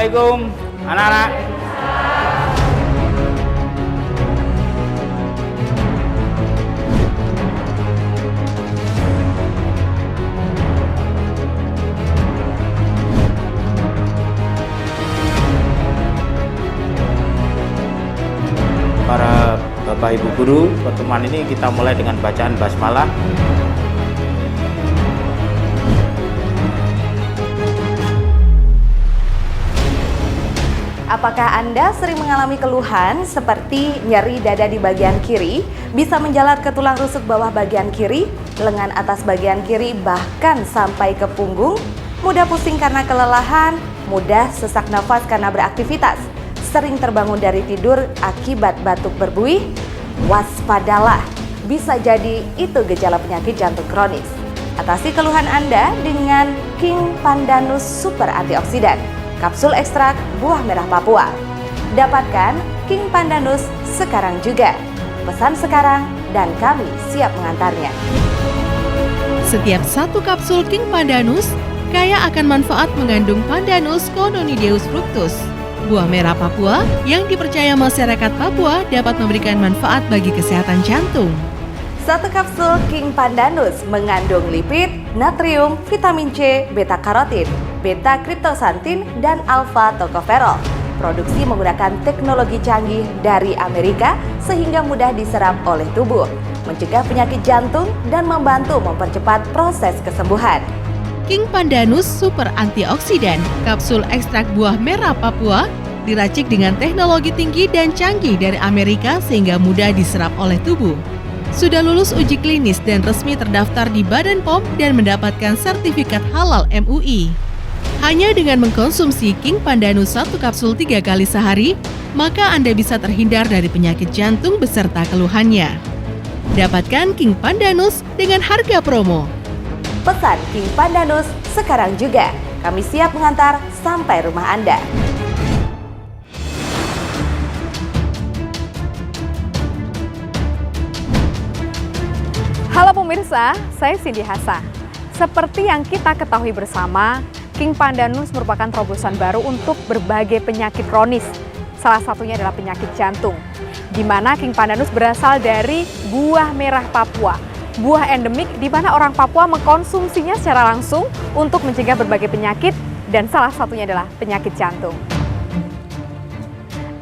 Assalamualaikum anak-anak. Para Bapak Ibu Guru, pertemuan ini kita mulai dengan bacaan basmalah. Apakah Anda sering mengalami keluhan seperti nyeri dada di bagian kiri, bisa menjalar ke tulang rusuk bawah bagian kiri, lengan atas bagian kiri, bahkan sampai ke punggung? Mudah pusing karena kelelahan, mudah sesak nafas karena beraktivitas, sering terbangun dari tidur akibat batuk berbuih? Waspadalah, bisa jadi itu gejala penyakit jantung kronis. Atasi keluhan Anda dengan King Pandanus Super Antioksidan, kapsul ekstrak buah merah Papua. Dapatkan King Pandanus sekarang juga. Pesan sekarang dan kami siap mengantarnya. Setiap satu kapsul King Pandanus kaya akan manfaat mengandung Pandanus cononideus fructus, buah merah Papua yang dipercaya masyarakat Papua dapat memberikan manfaat bagi kesehatan jantung. Satu kapsul King Pandanus mengandung lipid, natrium, vitamin C, beta-karotin, beta-kriptosantin, dan alfa-tokoferol. Produksi menggunakan teknologi canggih dari Amerika sehingga mudah diserap oleh tubuh, mencegah penyakit jantung dan membantu mempercepat proses kesembuhan. King Pandanus Super Antioksidan, kapsul ekstrak buah merah Papua, diracik dengan teknologi tinggi dan canggih dari Amerika sehingga mudah diserap oleh tubuh. Sudah lulus uji klinis dan resmi terdaftar di Badan POM dan mendapatkan sertifikat halal MUI. Hanya dengan mengkonsumsi King Pandanus 1 kapsul 3 kali sehari, maka Anda bisa terhindar dari penyakit jantung beserta keluhannya. Dapatkan King Pandanus dengan harga promo. Pesan King Pandanus sekarang juga. Kami siap mengantar sampai rumah Anda. Halo pemirsa, saya Cindy Hasa. Seperti yang kita ketahui bersama, King Pandanus merupakan terobosan baru untuk berbagai penyakit kronis. Salah satunya adalah penyakit jantung, di mana King Pandanus berasal dari buah merah Papua. Buah endemik di mana orang Papua mengkonsumsinya secara langsung untuk mencegah berbagai penyakit dan salah satunya adalah penyakit jantung.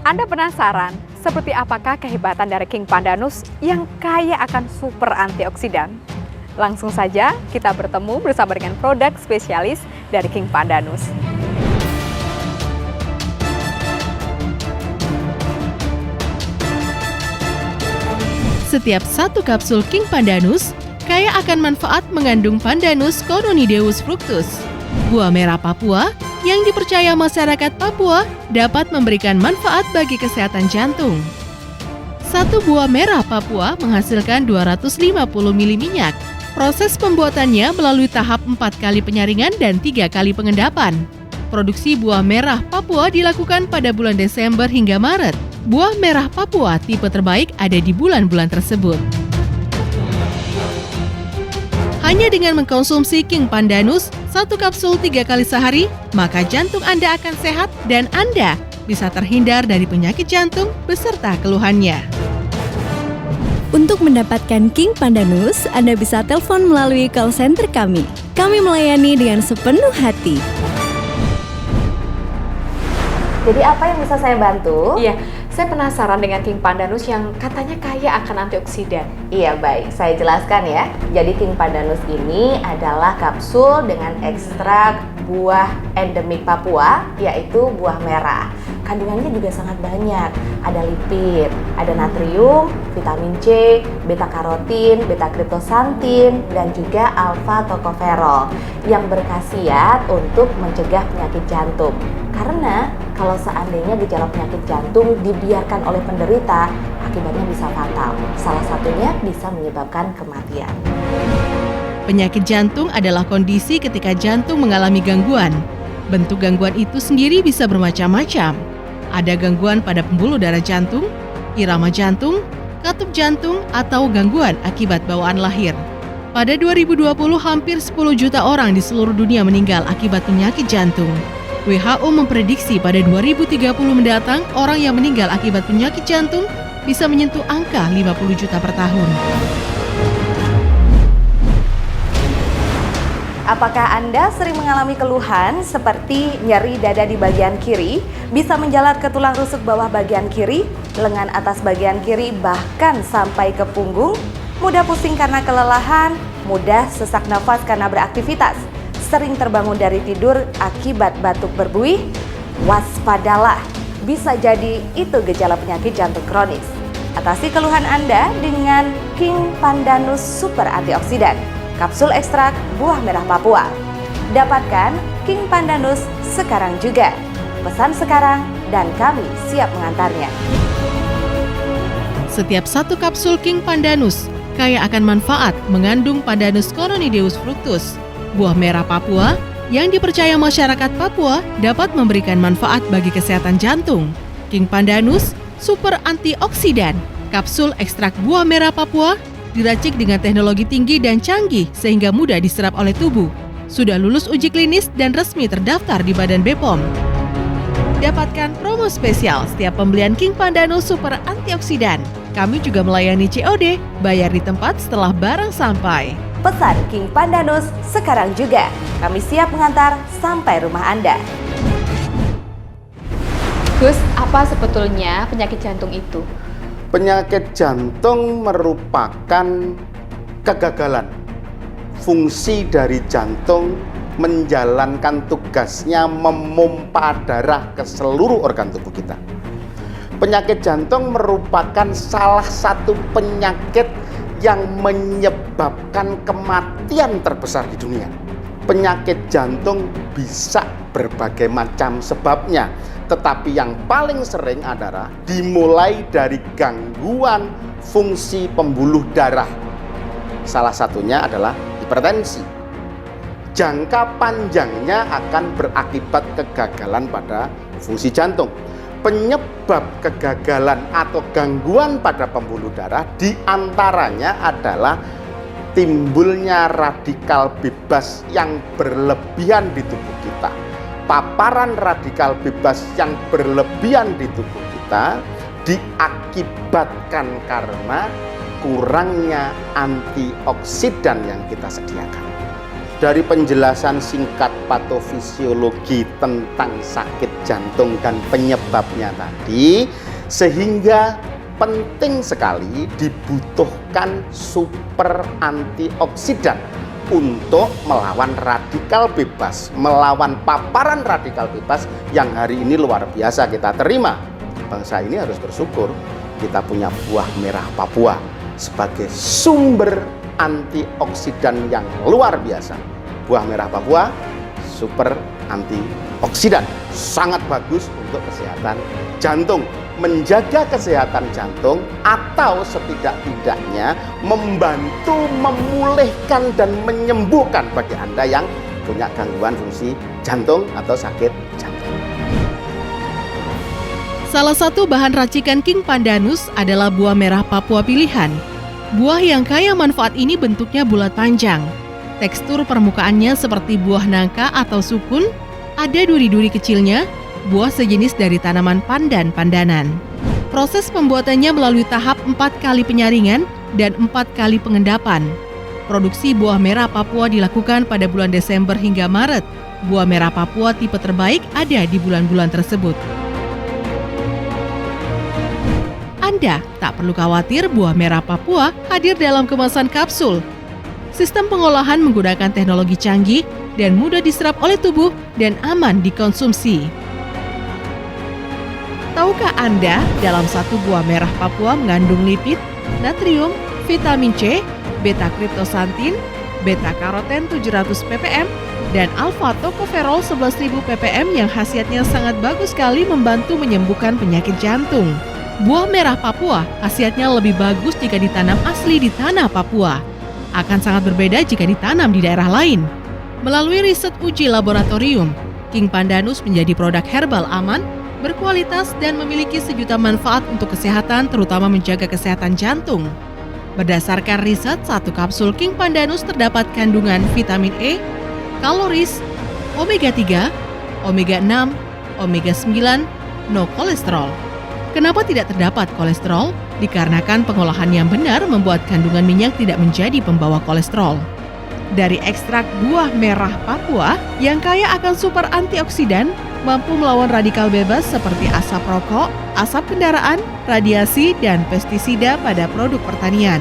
Anda penasaran seperti apakah kehebatan dari King Pandanus yang kaya akan super antioksidan? Langsung saja kita bertemu bersama dengan produk spesialis dari King Pandanus. Setiap satu kapsul King Pandanus kaya akan manfaat mengandung Pandanus cononideus fructus, buah merah Papua yang dipercaya masyarakat Papua dapat memberikan manfaat bagi kesehatan jantung. Satu buah merah Papua menghasilkan 250 ml minyak. Proses pembuatannya melalui tahap 4 kali penyaringan dan 3 kali pengendapan. Produksi buah merah Papua dilakukan pada bulan Desember hingga Maret. Buah merah Papua tipe terbaik ada di bulan-bulan tersebut. Hanya dengan mengkonsumsi King Pandanus 1 kapsul 3 kali sehari, maka jantung Anda akan sehat dan Anda bisa terhindar dari penyakit jantung beserta keluhannya. Untuk mendapatkan King Pandanus, Anda bisa telepon melalui call center kami. Kami melayani dengan sepenuh hati. Jadi apa yang bisa saya bantu? Iya, saya penasaran dengan King Pandanus yang katanya kaya akan antioksidan. Iya, baik, saya jelaskan ya. Jadi King Pandanus ini adalah kapsul dengan ekstrak buah endemik Papua, yaitu buah merah. Kandungannya juga sangat banyak. Ada lipid, ada natrium, vitamin C, beta-karotin, beta-kriptosantin, dan juga alfa-tokoferol yang berkhasiat untuk mencegah penyakit jantung. Karena kalau seandainya gejala penyakit jantung dibiarkan oleh penderita, akibatnya bisa fatal. Salah satunya bisa menyebabkan kematian. Penyakit jantung adalah kondisi ketika jantung mengalami gangguan. Bentuk gangguan itu sendiri bisa bermacam-macam. Ada gangguan pada pembuluh darah jantung, irama jantung, katup jantung, atau gangguan akibat bawaan lahir. Pada 2020, hampir 10 juta orang di seluruh dunia meninggal akibat penyakit jantung. WHO memprediksi pada 2030 mendatang orang yang meninggal akibat penyakit jantung bisa menyentuh angka 50 juta per tahun. Apakah Anda sering mengalami keluhan seperti nyeri dada di bagian kiri, bisa menjalar ke tulang rusuk bawah bagian kiri, lengan atas bagian kiri, bahkan sampai ke punggung? Mudah pusing karena kelelahan, mudah sesak nafas karena beraktivitas, sering terbangun dari tidur akibat batuk berbuih? Waspadalah, bisa jadi itu gejala penyakit jantung kronis. Atasi keluhan Anda dengan King Pandanus Super Antioksidan, kapsul ekstrak buah merah Papua. Dapatkan King Pandanus sekarang juga. Pesan sekarang dan kami siap mengantarnya. Setiap satu kapsul King Pandanus kaya akan manfaat mengandung Pandanus Coronideus fructus, buah merah Papua yang dipercaya masyarakat Papua dapat memberikan manfaat bagi kesehatan jantung. King Pandanus Super Antioksidan, kapsul ekstrak buah merah Papua diracik dengan teknologi tinggi dan canggih sehingga mudah diserap oleh tubuh. Sudah lulus uji klinis dan resmi terdaftar di Badan BPOM. Dapatkan promo spesial setiap pembelian King Pandanus Super Antioksidan. Kami juga melayani COD, bayar di tempat setelah barang sampai. Pesan King Pandanus sekarang juga. Kami siap mengantar sampai rumah Anda. Gus, apa sebetulnya penyakit jantung itu? Penyakit jantung merupakan kegagalan fungsi dari jantung menjalankan tugasnya memompa darah ke seluruh organ tubuh kita. Penyakit jantung merupakan salah satu penyakit yang menyebabkan kematian terbesar di dunia. Penyakit jantung bisa berbagai macam sebabnya, tetapi yang paling sering adalah dimulai dari gangguan fungsi pembuluh darah. Salah satunya adalah hipertensi. Jangka panjangnya akan berakibat kegagalan pada fungsi jantung. Penyebab kegagalan atau gangguan pada pembuluh darah diantaranya adalah timbulnya radikal bebas yang berlebihan di tubuh kita. Paparan radikal bebas yang berlebihan di tubuh kita diakibatkan karena kurangnya antioksidan yang kita sediakan. Dari penjelasan singkat patofisiologi tentang sakit jantung dan penyebabnya tadi, sehingga penting sekali dibutuhkan super antioksidan untuk melawan radikal bebas, melawan paparan radikal bebas yang hari ini luar biasa kita terima. Bangsa ini harus bersyukur kita punya buah merah Papua sebagai sumber antioksidan yang luar biasa. Buah merah Papua super antioksidan, sangat bagus untuk kesehatan jantung. Menjaga kesehatan jantung atau setidak-tidaknya membantu memulihkan dan menyembuhkan bagi Anda yang punya gangguan fungsi jantung atau sakit jantung. Salah satu bahan racikan King Pandanus adalah buah merah Papua pilihan. Buah yang kaya manfaat ini bentuknya bulat panjang. Tekstur permukaannya seperti buah nangka atau sukun, ada duri-duri kecilnya, buah sejenis dari tanaman pandan-pandanan. Proses pembuatannya melalui tahap 4 kali penyaringan dan 4 kali pengendapan. Produksi buah merah Papua dilakukan pada bulan Desember hingga Maret. Buah merah Papua tipe terbaik ada di bulan-bulan tersebut. Anda tak perlu khawatir buah merah Papua hadir dalam kemasan kapsul. Sistem pengolahan menggunakan teknologi canggih dan mudah diserap oleh tubuh dan aman dikonsumsi. Tahukah Anda, dalam satu buah merah Papua mengandung lipid, natrium, vitamin C, beta-kriptosantin, beta-karoten 700 ppm, dan alfa-tokoferol 11.000 ppm yang khasiatnya sangat bagus sekali membantu menyembuhkan penyakit jantung. Buah merah Papua khasiatnya lebih bagus jika ditanam asli di tanah Papua. Akan sangat berbeda jika ditanam di daerah lain. Melalui riset uji laboratorium, King Pandanus menjadi produk herbal aman, berkualitas dan memiliki sejuta manfaat untuk kesehatan, terutama menjaga kesehatan jantung. Berdasarkan riset, satu kapsul King Pandanus terdapat kandungan vitamin E, kaloris, omega 3, omega 6, omega 9, no kolesterol. Kenapa tidak terdapat kolesterol? Dikarenakan pengolahan yang benar membuat kandungan minyak tidak menjadi pembawa kolesterol. Dari ekstrak buah merah Papua yang kaya akan super antioksidan, mampu melawan radikal bebas seperti asap rokok, asap kendaraan, radiasi, dan pestisida pada produk pertanian.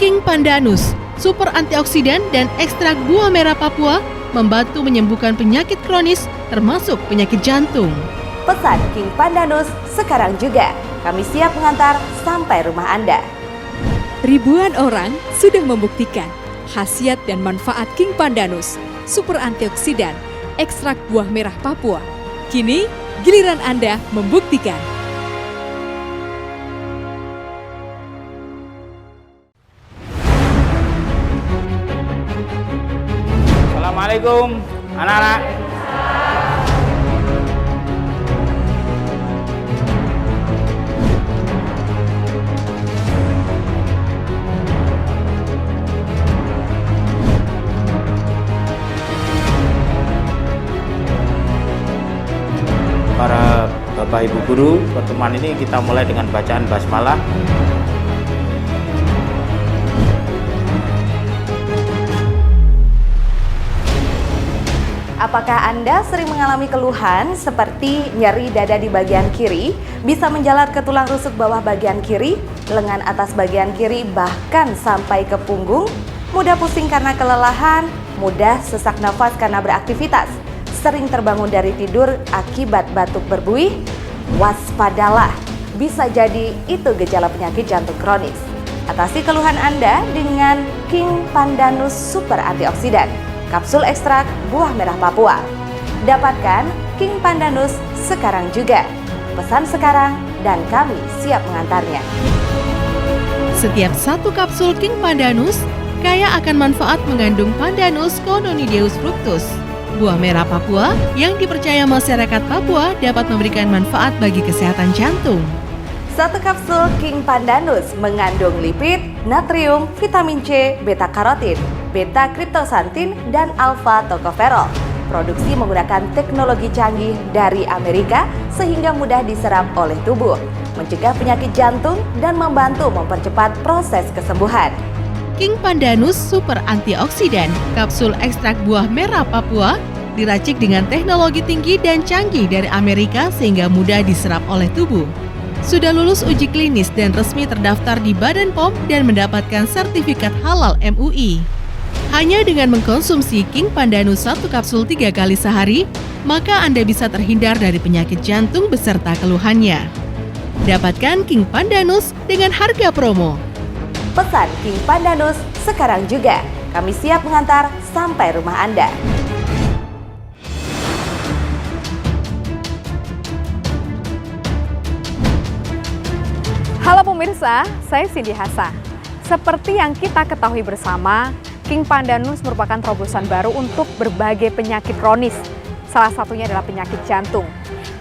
King Pandanus, super antioksidan dan ekstrak buah merah Papua membantu menyembuhkan penyakit kronis termasuk penyakit jantung. Pesan King Pandanus sekarang juga. Kami siap mengantar sampai rumah Anda. Ribuan orang sudah membuktikan khasiat dan manfaat King Pandanus, super antioksidan, ekstrak buah merah Papua. Kini, giliran Anda membuktikan. Assalamualaikum anak-anak. Para Bapak Ibu Guru, pertemuan ini kita mulai dengan bacaan basmalah. Apakah Anda sering mengalami keluhan seperti nyeri dada di bagian kiri, bisa menjalar ke tulang rusuk bawah bagian kiri, lengan atas bagian kiri, bahkan sampai ke punggung? Mudah pusing karena kelelahan, mudah sesak nafas karena beraktivitas, sering terbangun dari tidur akibat batuk berbuih? Waspadalah, bisa jadi itu gejala penyakit jantung kronis. Atasi keluhan Anda dengan King Pandanus Super Antioksidan, kapsul ekstrak buah merah Papua. Dapatkan King Pandanus sekarang juga. Pesan sekarang dan kami siap mengantarnya. Setiap satu kapsul King Pandanus kaya akan manfaat mengandung Pandanus cononideus fructus. Buah merah Papua yang dipercaya masyarakat Papua dapat memberikan manfaat bagi kesehatan jantung. Satu kapsul King Pandanus mengandung lipid, natrium, vitamin C, beta-karotin, beta-kriptosantin, dan alfa-tokoferol. Produksi menggunakan teknologi canggih dari Amerika sehingga mudah diserap oleh tubuh, mencegah penyakit jantung dan membantu mempercepat proses kesembuhan. King Pandanus Super Antioksidan, kapsul ekstrak buah merah Papua, diracik dengan teknologi tinggi dan canggih dari Amerika sehingga mudah diserap oleh tubuh. Sudah lulus uji klinis dan resmi terdaftar di Badan POM dan mendapatkan sertifikat halal MUI. Hanya dengan mengkonsumsi King Pandanus 1 kapsul 3 kali sehari, maka Anda bisa terhindar dari penyakit jantung beserta keluhannya. Dapatkan King Pandanus dengan harga promo. Pesan King Pandanus sekarang juga. Kami siap mengantar sampai rumah Anda. Halo pemirsa, saya Cindy Hassa. Seperti yang kita ketahui bersama, King Pandanus merupakan terobosan baru untuk berbagai penyakit kronis. Salah satunya adalah penyakit jantung,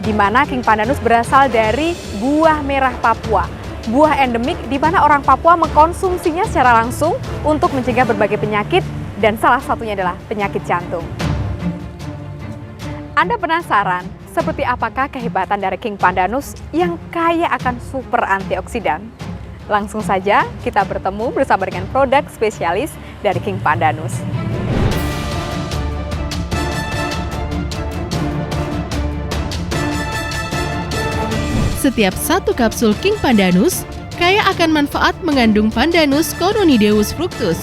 di mana King Pandanus berasal dari buah merah Papua. Buah endemik di mana orang Papua mengkonsumsinya secara langsung untuk mencegah berbagai penyakit dan salah satunya adalah penyakit jantung. Anda penasaran seperti apakah kehebatan dari King Pandanus yang kaya akan super antioksidan? Langsung saja kita bertemu bersama dengan produk spesialis dari King Pandanus. Setiap satu kapsul King Pandanus kaya akan manfaat mengandung Pandanus cononideus fructus.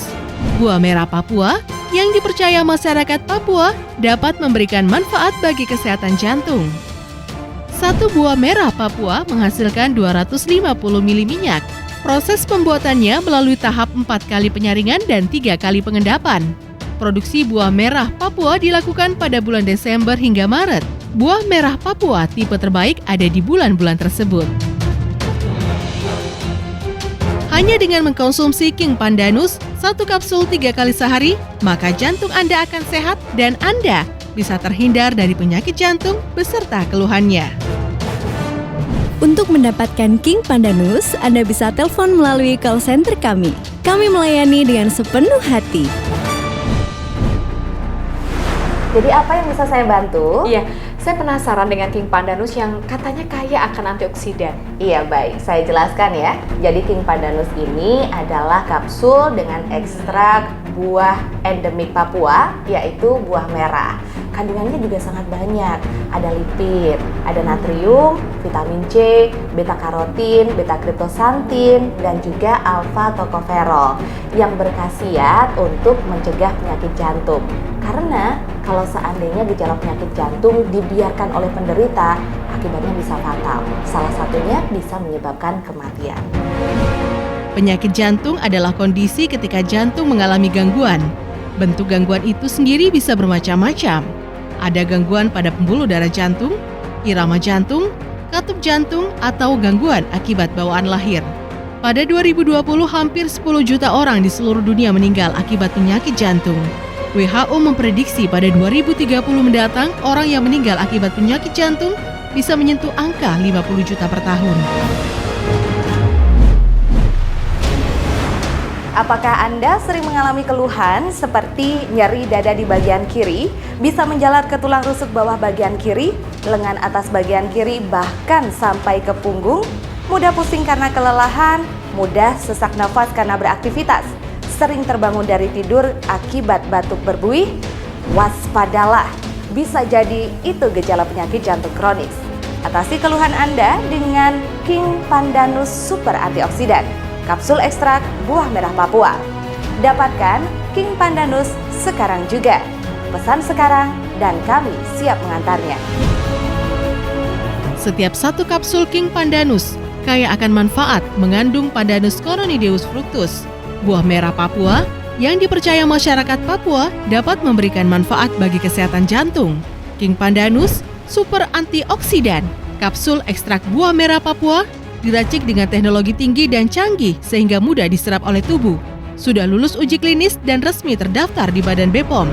Buah merah Papua yang dipercaya masyarakat Papua dapat memberikan manfaat bagi kesehatan jantung. Satu buah merah Papua menghasilkan 250 ml minyak. Proses pembuatannya melalui tahap 4 kali penyaringan dan 3 kali pengendapan. Produksi buah merah Papua dilakukan pada bulan Desember hingga Maret. Buah merah Papua tipe terbaik ada di bulan-bulan tersebut. Hanya dengan mengkonsumsi King Pandanus 1 kapsul 3 kali sehari, maka jantung Anda akan sehat dan Anda bisa terhindar dari penyakit jantung beserta keluhannya. Untuk mendapatkan King Pandanus, Anda bisa telepon melalui call center kami. Kami melayani dengan sepenuh hati. Jadi apa yang bisa saya bantu? Iya, Saya penasaran dengan King Pandanus yang katanya kaya akan antioksidan. Iya baik, saya jelaskan ya. Jadi King Pandanus ini adalah kapsul dengan ekstrak buah endemik Papua, yaitu buah merah. Kandungannya juga sangat banyak. Ada lipid, ada natrium, vitamin C, beta karotin, beta kriptosantin, dan juga alfa tokoferol yang berkhasiat untuk mencegah penyakit jantung. Karena kalau seandainya gejala penyakit jantung dibiarkan oleh penderita, akibatnya bisa fatal. Salah satunya bisa menyebabkan kematian. Penyakit jantung adalah kondisi ketika jantung mengalami gangguan. Bentuk gangguan itu sendiri bisa bermacam-macam. Ada gangguan pada pembuluh darah jantung, irama jantung, katup jantung, atau gangguan akibat bawaan lahir. Pada 2020, hampir 10 juta orang di seluruh dunia meninggal akibat penyakit jantung. WHO memprediksi pada 2030 mendatang, orang yang meninggal akibat penyakit jantung bisa menyentuh angka 50 juta per tahun. Apakah Anda sering mengalami keluhan seperti nyeri dada di bagian kiri, bisa menjalar ke tulang rusuk bawah bagian kiri, lengan atas bagian kiri, bahkan sampai ke punggung? Mudah pusing karena kelelahan, mudah sesak nafas karena beraktivitas, sering terbangun dari tidur akibat batuk berbuih? Waspadalah, bisa jadi itu gejala penyakit jantung kronis. Atasi keluhan Anda dengan King Pandanus Super Antioksidan, kapsul ekstrak buah merah Papua. Dapatkan King Pandanus sekarang juga. Pesan sekarang dan kami siap mengantarnya. Setiap satu kapsul King Pandanus kaya akan manfaat mengandung Pandanus Coronideus fructus, buah merah Papua yang dipercaya masyarakat Papua dapat memberikan manfaat bagi kesehatan jantung. King Pandanus Super Antioksidan, kapsul ekstrak buah merah Papua, diracik dengan teknologi tinggi dan canggih sehingga mudah diserap oleh tubuh. Sudah lulus uji klinis dan resmi terdaftar di Badan BPOM.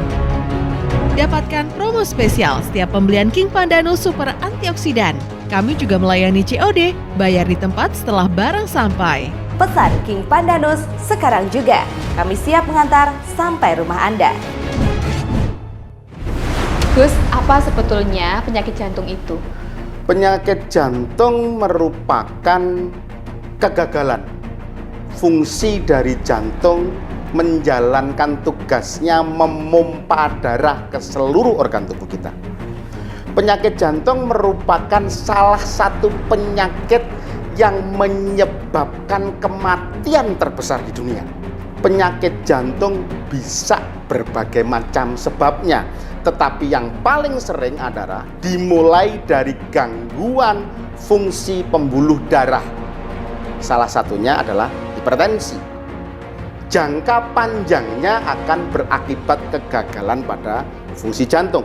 Dapatkan promo spesial setiap pembelian King Pandanus Super Antioksidan. Kami juga melayani COD, bayar di tempat setelah barang sampai. Pesan King Pandanus sekarang juga. Kami siap mengantar sampai rumah Anda. Gus, apa sebetulnya penyakit jantung itu? Penyakit jantung merupakan kegagalan fungsi dari jantung menjalankan tugasnya memompa darah ke seluruh organ tubuh kita. Penyakit jantung merupakan salah satu penyakit yang menyebabkan kematian terbesar di dunia. Penyakit jantung bisa berbagai macam sebabnya, tetapi yang paling sering adalah dimulai dari gangguan fungsi pembuluh darah. Salah satunya adalah hipertensi. Jangka panjangnya akan berakibat kegagalan pada fungsi jantung.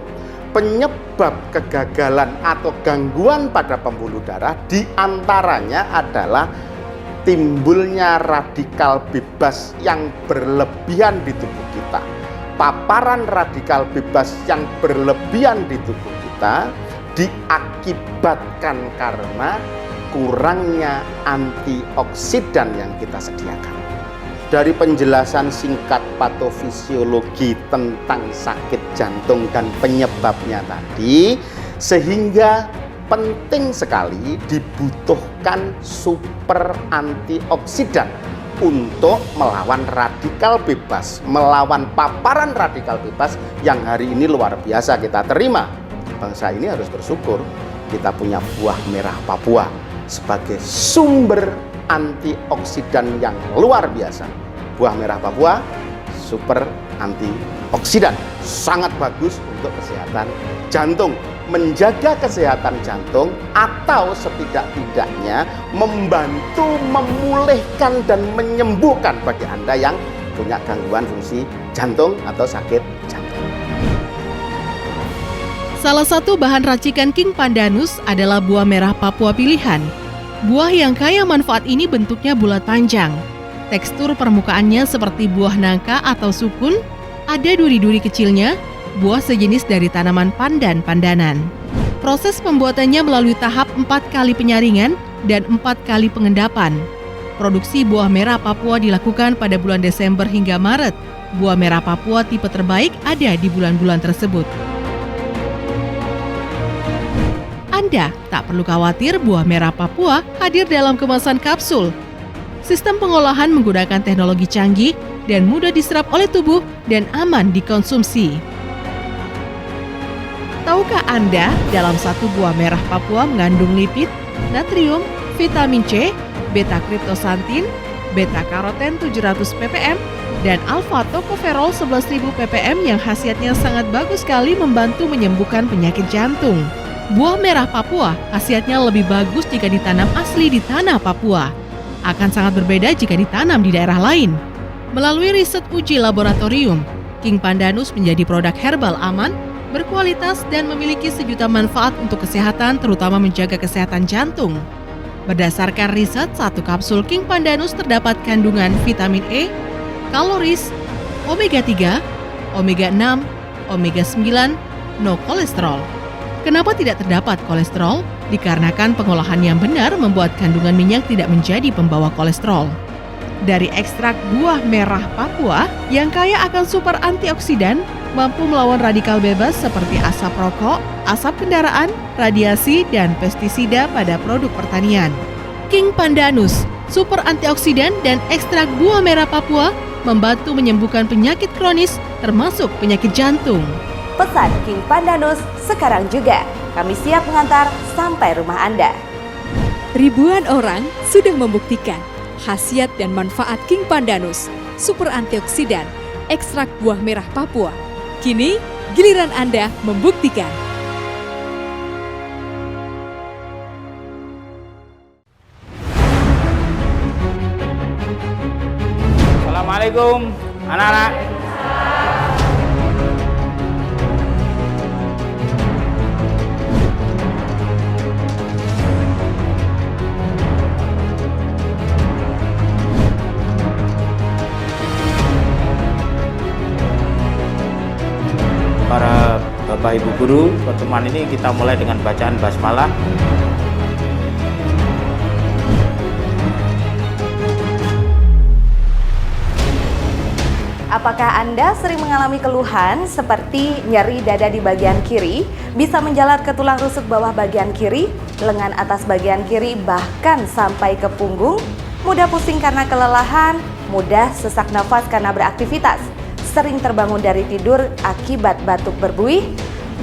Penyebab kegagalan atau gangguan pada pembuluh darah diantaranya adalah timbulnya radikal bebas yang berlebihan di tubuh kita. Paparan radikal bebas yang berlebihan di tubuh kita diakibatkan karena kurangnya antioksidan yang kita sediakan. Dari penjelasan singkat patofisiologi tentang sakit jantung dan penyebabnya tadi, sehingga penting sekali dibutuhkan super antioksidan untuk melawan radikal bebas, melawan paparan radikal bebas yang hari ini luar biasa kita terima. Bangsa ini harus bersyukur kita punya buah merah Papua sebagai sumber antioksidan yang luar biasa. Buah merah Papua super antioksidan, sangat bagus untuk kesehatan jantung, menjaga kesehatan jantung, atau setidak-tidaknya membantu memulihkan dan menyembuhkan bagi Anda yang punya gangguan fungsi jantung atau sakit jantung. Salah satu bahan racikan King Pandanus adalah buah merah Papua pilihan. Buah yang kaya manfaat ini bentuknya bulat panjang. Tekstur permukaannya seperti buah nangka atau sukun, ada duri-duri kecilnya, buah sejenis dari tanaman pandan-pandanan. Proses pembuatannya melalui tahap 4 kali penyaringan dan 4 kali pengendapan. Produksi buah merah Papua dilakukan pada bulan Desember hingga Maret. Buah merah Papua tipe terbaik ada di bulan-bulan tersebut. Anda tak perlu khawatir buah merah Papua hadir dalam kemasan kapsul. Sistem pengolahan menggunakan teknologi canggih dan mudah diserap oleh tubuh dan aman dikonsumsi. Tahukah Anda, dalam satu buah merah Papua mengandung lipid, natrium, vitamin C, beta-kriptosantin, beta-karoten 700 ppm, dan alfa-tokoferol 11.000 ppm yang khasiatnya sangat bagus sekali membantu menyembuhkan penyakit jantung. Buah merah Papua khasiatnya lebih bagus jika ditanam asli di tanah Papua. Akan sangat berbeda jika ditanam di daerah lain. Melalui riset uji laboratorium, King Pandanus menjadi produk herbal aman, berkualitas dan memiliki sejuta manfaat untuk kesehatan, terutama menjaga kesehatan jantung. Berdasarkan riset, satu kapsul King Pandanus terdapat kandungan vitamin E, kaloris, omega 3, omega 6, omega 9, no kolesterol. Kenapa tidak terdapat kolesterol? Dikarenakan pengolahan yang benar membuat kandungan minyak tidak menjadi pembawa kolesterol. Dari ekstrak buah merah Papua yang kaya akan super antioksidan, mampu melawan radikal bebas seperti asap rokok, asap kendaraan, radiasi, dan pestisida pada produk pertanian. King Pandanus, super antioksidan dan ekstrak buah merah Papua membantu menyembuhkan penyakit kronis termasuk penyakit jantung. Pesan King Pandanus sekarang juga. Kami siap mengantar sampai rumah Anda. Ribuan orang sudah membuktikan khasiat dan manfaat King Pandanus, super antioksidan, ekstrak buah merah Papua. Kini, giliran Anda membuktikan. Assalamualaikum anak-anak. Para Bapak Ibu Guru, pertemuan ini kita mulai dengan bacaan basmalah. Apakah Anda sering mengalami keluhan seperti nyeri dada di bagian kiri, bisa menjalar ke tulang rusuk bawah bagian kiri, lengan atas bagian kiri, bahkan sampai ke punggung? Mudah pusing karena kelelahan, mudah sesak nafas karena beraktivitas, sering terbangun dari tidur akibat batuk berbuih?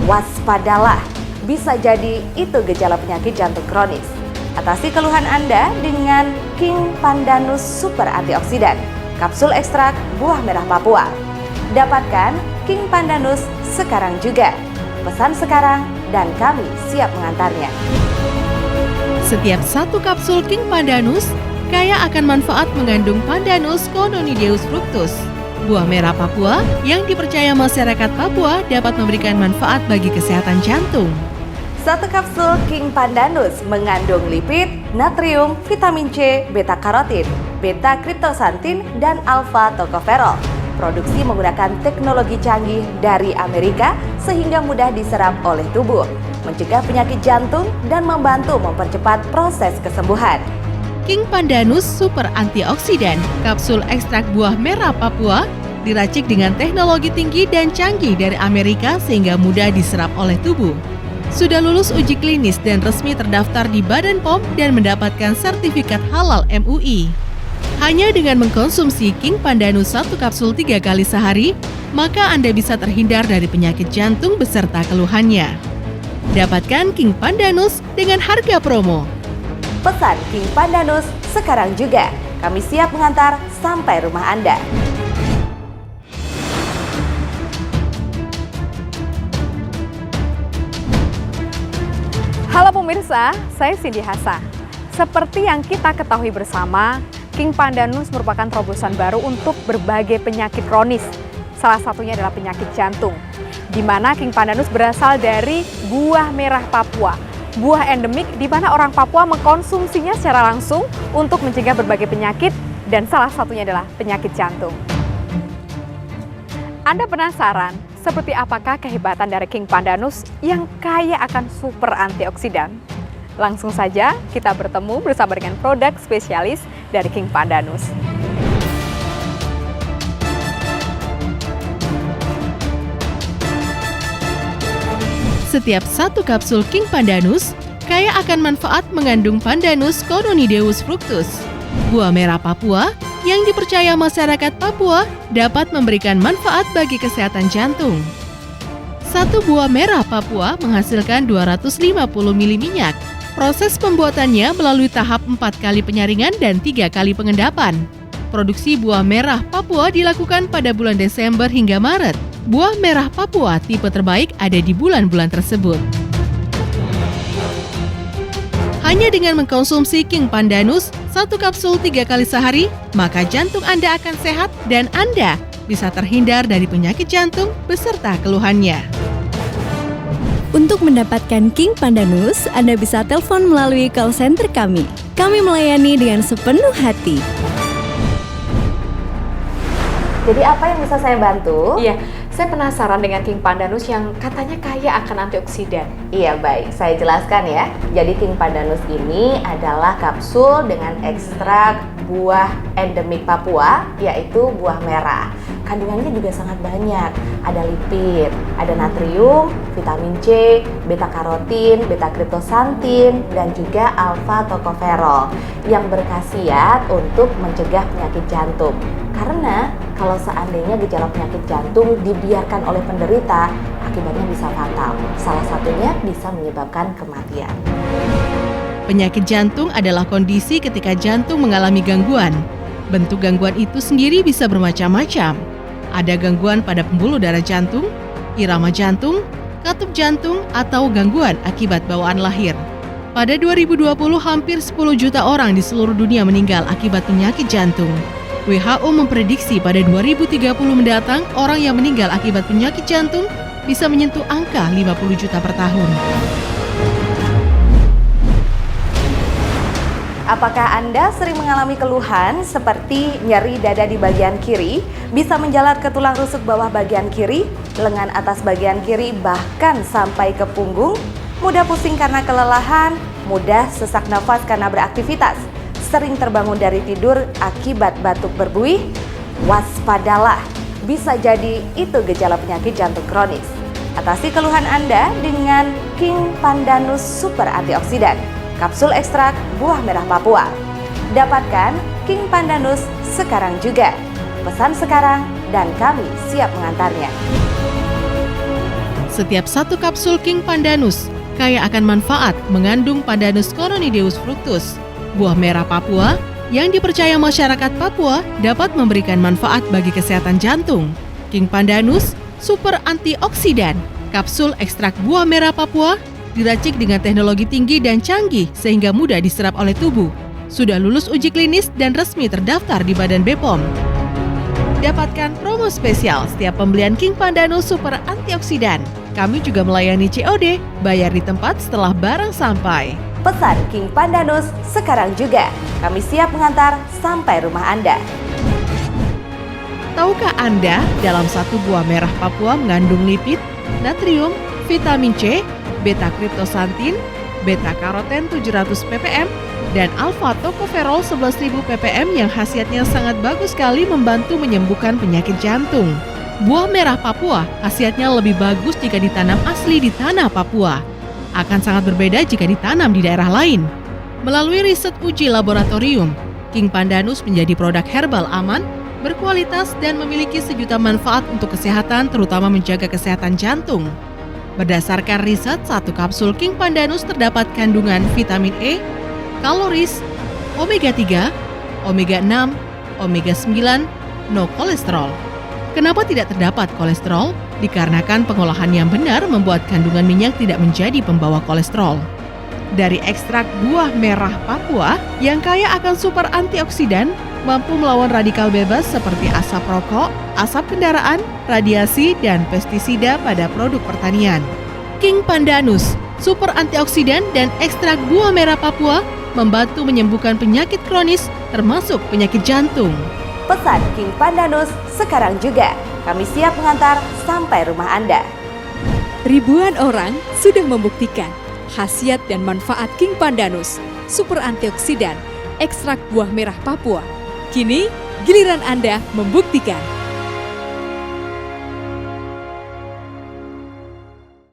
Waspadalah, bisa jadi itu gejala penyakit jantung kronis. Atasi keluhan Anda dengan King Pandanus Super Antioksidan, kapsul ekstrak buah merah Papua. Dapatkan King Pandanus sekarang juga. Pesan sekarang dan kami siap mengantarnya. Setiap satu kapsul King Pandanus kaya akan manfaat mengandung Pandanus cononideus fructus. Buah merah Papua yang dipercaya masyarakat Papua dapat memberikan manfaat bagi kesehatan jantung. Satu kapsul King Pandanus mengandung lipid, natrium, vitamin C, beta-karotin, beta-kriptosantin, dan alfa-tokoferol. Produksi menggunakan teknologi canggih dari Amerika sehingga mudah diserap oleh tubuh, mencegah penyakit jantung dan membantu mempercepat proses kesembuhan. King Pandanus Super Antioksidan, kapsul ekstrak buah merah Papua, diracik dengan teknologi tinggi dan canggih dari Amerika sehingga mudah diserap oleh tubuh. Sudah lulus uji klinis dan resmi terdaftar di Badan POM dan mendapatkan sertifikat halal MUI. Hanya dengan mengkonsumsi King Pandanus 1 kapsul 3 kali sehari, maka Anda bisa terhindar dari penyakit jantung beserta keluhannya. Dapatkan King Pandanus dengan harga promo. Pesan King Pandanus sekarang juga. Kami siap mengantar sampai rumah Anda. Halo pemirsa, saya Cindy Hassa. Seperti yang kita ketahui bersama, King Pandanus merupakan terobosan baru untuk berbagai penyakit kronis. Salah satunya adalah penyakit jantung, di mana King Pandanus berasal dari buah merah Papua. Buah endemik di mana orang Papua mengkonsumsinya secara langsung untuk mencegah berbagai penyakit dan salah satunya adalah penyakit jantung. Anda penasaran seperti apakah kehebatan dari King Pandanus yang kaya akan super antioksidan? Langsung saja kita bertemu bersama dengan produk spesialis dari King Pandanus. Setiap satu kapsul King Pandanus kaya akan manfaat mengandung Pandanus cononideus fructus. Buah merah Papua yang dipercaya masyarakat Papua dapat memberikan manfaat bagi kesehatan jantung. Satu buah merah Papua menghasilkan 250 ml minyak. Proses pembuatannya melalui tahap 4 kali penyaringan dan 3 kali pengendapan. Produksi buah merah Papua dilakukan pada bulan Desember hingga Maret. Buah merah Papua tipe terbaik ada di bulan-bulan tersebut. Hanya dengan mengkonsumsi King Pandanus 1 kapsul 3 kali sehari, maka jantung Anda akan sehat dan Anda bisa terhindar dari penyakit jantung beserta keluhannya. Untuk mendapatkan King Pandanus, Anda bisa telepon melalui call center kami. Kami melayani dengan sepenuh hati. Jadi apa yang bisa saya bantu? Iya, saya penasaran dengan King Pandanus yang katanya kaya akan antioksidan. Iya baik, saya jelaskan ya. Jadi King Pandanus ini adalah kapsul dengan ekstrak buah endemik Papua, yaitu buah merah. Kandungannya juga sangat banyak. Ada lipid, ada natrium, vitamin C, beta karotin, beta kriptosantin, dan juga alfa tokoferol yang berkhasiat untuk mencegah penyakit jantung. Karena kalau seandainya gejala penyakit jantung dibiarkan oleh penderita, akibatnya bisa fatal. Salah satunya bisa menyebabkan kematian. Penyakit jantung adalah kondisi ketika jantung mengalami gangguan. Bentuk gangguan itu sendiri bisa bermacam-macam. Ada gangguan pada pembuluh darah jantung, irama jantung, katup jantung, atau gangguan akibat bawaan lahir. Pada 2020, hampir 10 juta orang di seluruh dunia meninggal akibat penyakit jantung. WHO memprediksi pada 2030 mendatang, orang yang meninggal akibat penyakit jantung bisa menyentuh angka 50 juta per tahun. Apakah Anda sering mengalami keluhan seperti nyeri dada di bagian kiri, bisa menjalar ke tulang rusuk bawah bagian kiri, lengan atas bagian kiri, bahkan sampai ke punggung? Mudah pusing karena kelelahan, mudah sesak nafas karena beraktivitas, sering terbangun dari tidur akibat batuk berbuih? Waspadalah, bisa jadi itu gejala penyakit jantung kronis. Atasi keluhan Anda dengan King Pandanus Super Antioksidan, kapsul ekstrak buah merah Papua. Dapatkan King Pandanus sekarang juga. Pesan sekarang dan kami siap mengantarnya. Setiap 1 kapsul King Pandanus kaya akan manfaat mengandung Pandanus cononideus fructus. Buah merah Papua yang dipercaya masyarakat Papua dapat memberikan manfaat bagi kesehatan jantung. King Pandanus Super Antioksidan, kapsul ekstrak buah merah Papua, diracik dengan teknologi tinggi dan canggih sehingga mudah diserap oleh tubuh. Sudah lulus uji klinis dan resmi terdaftar di Badan BPOM. Dapatkan promo spesial setiap pembelian King Pandanus Super Antioksidan. Kami juga melayani COD, bayar di tempat setelah barang sampai. Pesan King Pandanus sekarang juga. Kami siap mengantar sampai rumah Anda. Tahukah Anda dalam 1 buah merah Papua mengandung lipid, natrium, vitamin C, beta kriptosantin, beta karoten 700 ppm, dan alfa tokoferol 11.000 ppm yang khasiatnya sangat bagus sekali membantu menyembuhkan penyakit jantung. Buah merah Papua khasiatnya lebih bagus jika ditanam asli di tanah Papua. Akan sangat berbeda jika ditanam di daerah lain. Melalui riset uji laboratorium, King Pandanus menjadi produk herbal aman, berkualitas, dan memiliki sejuta manfaat untuk kesehatan, terutama menjaga kesehatan jantung. Berdasarkan riset, 1 kapsul King Pandanus terdapat kandungan vitamin E, kaloris, omega 3, omega 6, omega 9, no kolesterol. Kenapa tidak terdapat kolesterol? Dikarenakan pengolahan yang benar membuat kandungan minyak tidak menjadi pembawa kolesterol. Dari ekstrak buah merah Papua yang kaya akan super antioksidan, mampu melawan radikal bebas seperti asap rokok, asap kendaraan, radiasi, dan pestisida pada produk pertanian. King Pandanus, super antioksidan dan ekstrak buah merah Papua membantu menyembuhkan penyakit kronis termasuk penyakit jantung. Pesan King Pandanus sekarang juga. Kami siap mengantar sampai rumah Anda. Ribuan orang sudah membuktikan khasiat dan manfaat King Pandanus, super antioksidan, ekstrak buah merah Papua. Kini, giliran Anda membuktikan.